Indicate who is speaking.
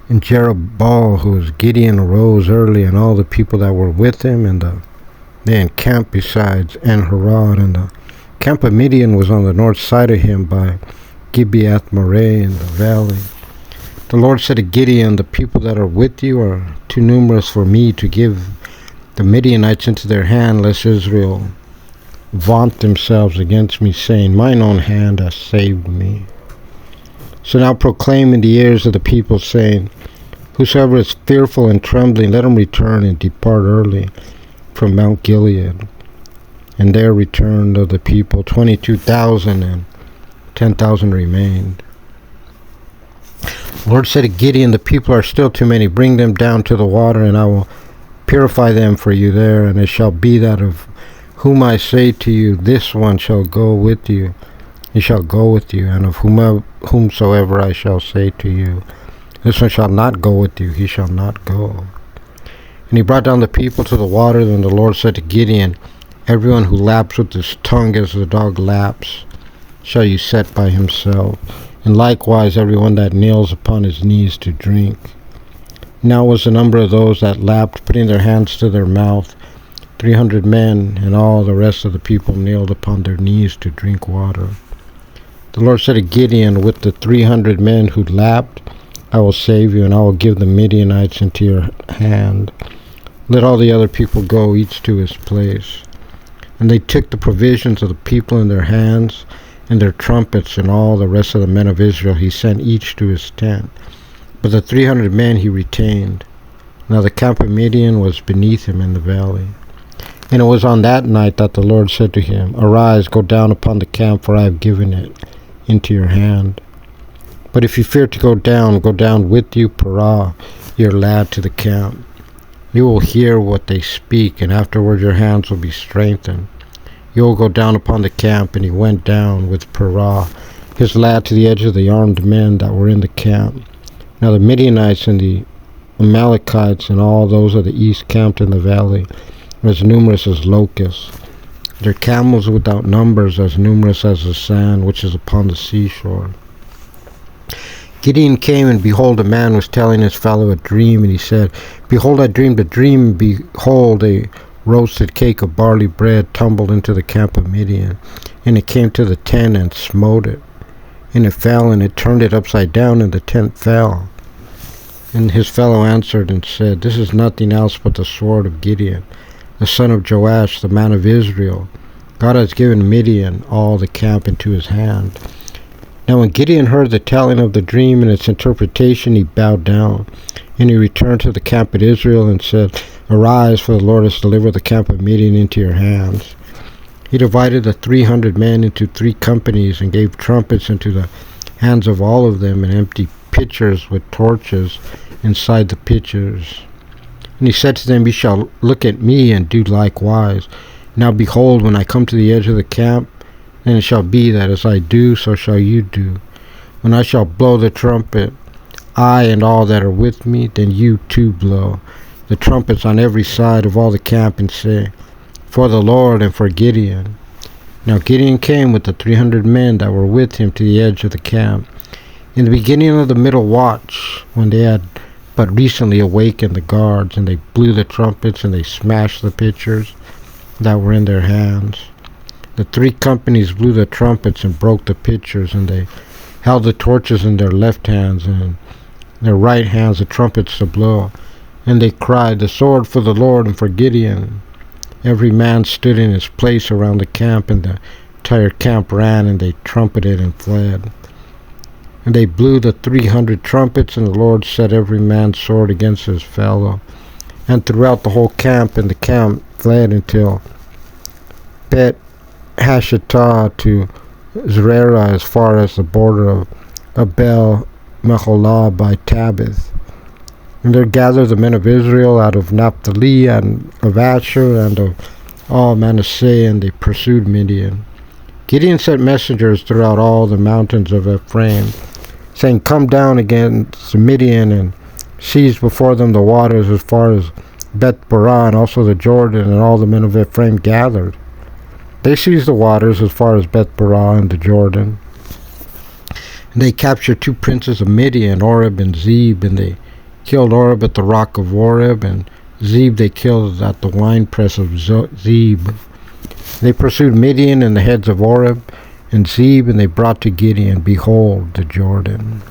Speaker 1: And Jerubbaal, who was Gideon, arose early, and all the people that were with him, and they encamped besides En-Harod, and the camp of Midian was on the north side of him by Gibeath-Moreh in the valley. The Lord said to Gideon, the people that are with you are too numerous for me to give the Midianites into their hand, lest Israel vaunt themselves against me, saying, mine own hand has saved me. So now proclaim in the ears of the people, saying, whosoever is fearful and trembling, let him return and depart early from Mount Gilead. And there returned of the people 22,000, and 10,000 remained. The Lord said to Gideon, the people are still too many. Bring them down to the water, and I will purify them for you there. And it shall be that of whom I say to you, this one shall go with you, he shall go with you. And of whomsoever I shall say to you, this one shall not go with you, he shall not go. And he brought down the people to the water. Then the Lord said to Gideon, everyone who laps with his tongue as the dog laps shall you set by himself, and likewise everyone that kneels upon his knees to drink. Now was the number of those that lapped, putting their hands to their mouth, 300 men, and all the rest of the people kneeled upon their knees to drink water. The Lord said to Gideon, with the 300 men who lapped, I will save you, and I will give the Midianites into your hand. Let all the other people go, each to his place. And they took the provisions of the people in their hands, and their trumpets, and all the rest of the men of Israel he sent each to his tent. But the 300 men he retained. Now the camp of Midian was beneath him in the valley. And it was on that night that the Lord said to him, arise, go down upon the camp, for I have given it into your hand. But if you fear to go down with you Parah, your lad, to the camp. You will hear what they speak, and afterward your hands will be strengthened. You will go down upon the camp. And he went down with Parah, his lad, to the edge of the armed men that were in the camp. Now the Midianites and the Amalekites and all those of the east camped in the valley were as numerous as locusts. Their camels without numbers, as numerous as the sand which is upon the seashore. Gideon came, and behold, a man was telling his fellow a dream, and he said, behold, I dreamed a dream, and behold, a roasted cake of barley bread tumbled into the camp of Midian, and it came to the tent and smote it, and it fell, and it turned it upside down, and the tent fell. And his fellow answered and said, this is nothing else but the sword of Gideon, the son of Joash, the man of Israel. God has given Midian all the camp into his hand. Now when Gideon heard the telling of the dream and its interpretation, he bowed down, and he returned to the camp of Israel and said, arise, for the Lord has delivered the camp of Midian into your hands. He divided the 300 men into 3 companies, and gave trumpets into the hands of all of them, and empty pitchers with torches inside the pitchers. And he said to them, ye shall look at me, and do likewise. Now behold, when I come to the edge of the camp, then it shall be that as I do, so shall you do. When I shall blow the trumpet, I and all that are with me, then you too blow the trumpets on every side of all the camp, and say, for the Lord and for Gideon. Now Gideon came with the 300 men that were with him to the edge of the camp, in the beginning of the middle watch, when they had but recently awakened the guards, and they blew the trumpets, and they smashed the pitchers that were in their hands. The 3 companies blew the trumpets and broke the pitchers, and they held the torches in their left hands, and in their right hands the trumpets to blow. And they cried, the sword for the Lord and for Gideon. Every man stood in his place around the camp, and the entire camp ran, and they trumpeted and fled. And they blew the 300 trumpets, and the Lord set every man's sword against his fellow. And throughout the whole camp, and the camp fled until Bet Hashittah to Zererah, as far as the border of Abel Meholah by Tabith. And there gathered the men of Israel out of Naphtali, and of Asher, and of all Manasseh, and they pursued Midian. Gideon sent messengers throughout all the mountains of Ephraim, saying, come down against Midian, and seize before them the waters as far as Beth-barah, and also the Jordan. And all the men of Ephraim gathered. They seized the waters as far as Beth-barah and the Jordan. And they captured 2 princes of Midian, Oreb and Zeb, and they killed Oreb at the rock of Oreb, and Zeb they killed at the winepress of Zeb. They pursued Midian and the heads of Oreb and Zeb, and they brought to Gideon, behold, the Jordan.